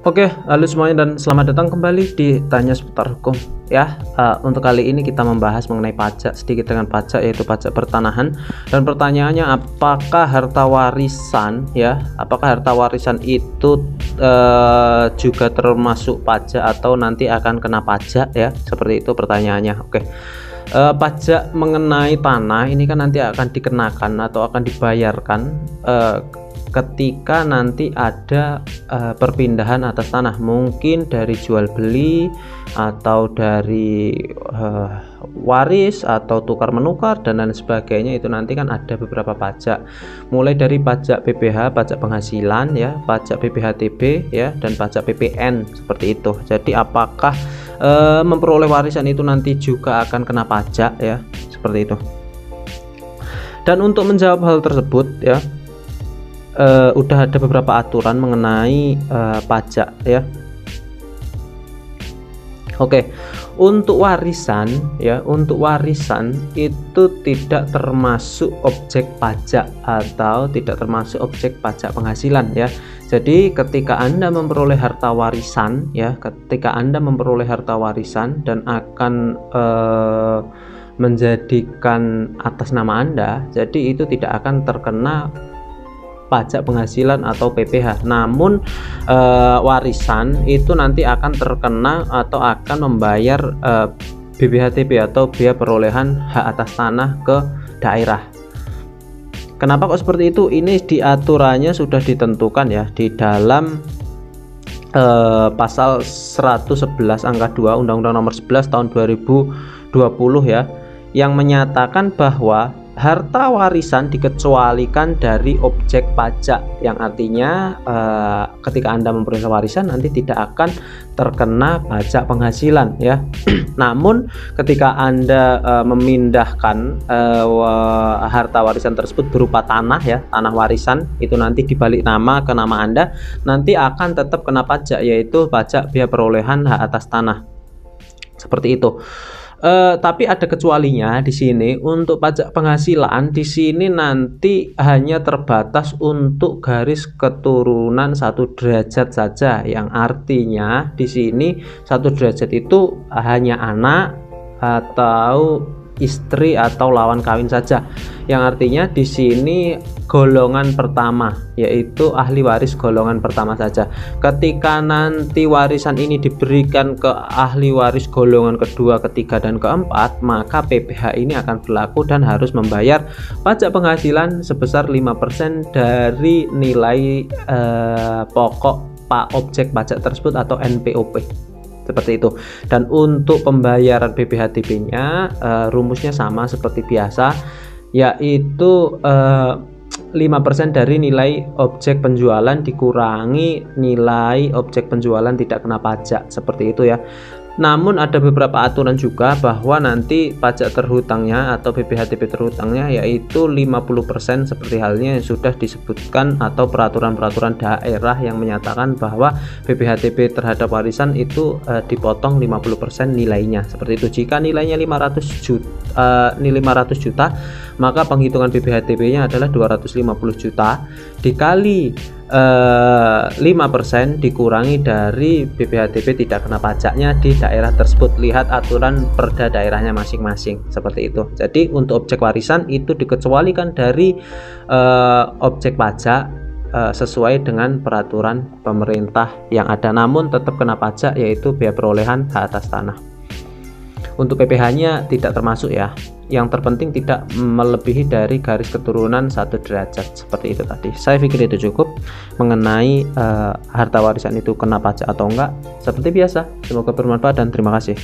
Oke, halo semuanya dan selamat datang kembali di Tanya Seputar Hukum ya. Untuk kali ini kita membahas mengenai pajak, sedikit dengan pajak, yaitu pajak pertanahan. Dan pertanyaannya, apakah harta warisan ya, apakah harta warisan itu juga termasuk pajak atau nanti akan kena pajak ya, seperti itu pertanyaannya. Oke. Pajak mengenai tanah ini kan nanti akan dikenakan atau akan dibayarkan ketika nanti ada perpindahan atas tanah, mungkin dari jual beli atau dari waris atau tukar menukar dan lain sebagainya. Itu nanti kan ada beberapa pajak, mulai dari pajak PPh, pajak penghasilan ya, pajak PPh-TB ya, dan pajak PPN seperti itu. Jadi apakah memperoleh warisan itu nanti juga akan kena pajak ya, seperti itu. Dan untuk menjawab hal tersebut ya, udah ada beberapa aturan mengenai pajak ya. Oke, untuk warisan ya, untuk warisan itu tidak termasuk objek pajak atau tidak termasuk objek pajak penghasilan ya. Jadi ketika Anda memperoleh harta warisan ya, ketika Anda memperoleh harta warisan dan akan menjadikan atas nama Anda, jadi itu tidak akan terkena pajak penghasilan atau PPh. Namun warisan itu nanti akan terkena atau akan membayar BPh-TB atau biaya perolehan hak atas tanah ke daerah. Kenapa kok seperti itu? Ini diaturannya sudah ditentukan ya di dalam pasal 111 angka 2 Undang-Undang Nomor 11 tahun 2020 ya, yang menyatakan bahwa harta warisan dikecualikan dari objek pajak, yang artinya ketika Anda memperoleh warisan nanti tidak akan terkena pajak penghasilan ya. Namun ketika Anda memindahkan harta warisan tersebut berupa tanah ya, tanah warisan itu nanti dibalik nama ke nama Anda, nanti akan tetap kena pajak, yaitu pajak biaya perolehan hak atas tanah. Seperti itu. Tapi ada kecualinya di sini. Untuk pajak penghasilan di sini nanti hanya terbatas untuk garis keturunan 1 derajat saja, yang artinya di sini 1 derajat itu hanya anak atau istri atau lawan kawin saja, yang artinya di sini golongan pertama, yaitu ahli waris golongan pertama saja. Ketika nanti warisan ini diberikan ke ahli waris golongan kedua, ketiga, dan keempat, maka PPh ini akan berlaku dan harus membayar pajak penghasilan sebesar 5% dari nilai pokok objek pajak tersebut atau NPOP. Seperti itu. Dan untuk pembayaran BPh-TB-nya rumusnya sama seperti biasa, yaitu 5% dari nilai objek penjualan dikurangi nilai objek penjualan tidak kena pajak, seperti itu ya. Namun ada beberapa aturan juga bahwa nanti pajak terhutangnya atau BPh-TB terhutangnya yaitu 50%, seperti halnya yang sudah disebutkan atau peraturan-peraturan daerah yang menyatakan bahwa BPh-TB terhadap warisan itu dipotong 50% nilainya, seperti itu. Jika nilainya 500 juta, maka penghitungan BPh-TB-nya adalah 250 juta dikali 5% dikurangi dari BPh-TB tidak kena pajaknya di daerah tersebut. Lihat aturan perda daerahnya masing-masing, seperti itu. Jadi untuk objek warisan itu dikecualikan dari objek pajak sesuai dengan peraturan pemerintah yang ada, namun tetap kena pajak, yaitu biaya perolehan hak atas tanah. Untuk PPh-nya tidak termasuk ya. Yang terpenting tidak melebihi dari garis keturunan 1 derajat, seperti itu tadi. Saya pikir itu cukup mengenai harta warisan itu kena pajak atau enggak. Seperti biasa, semoga bermanfaat dan terima kasih.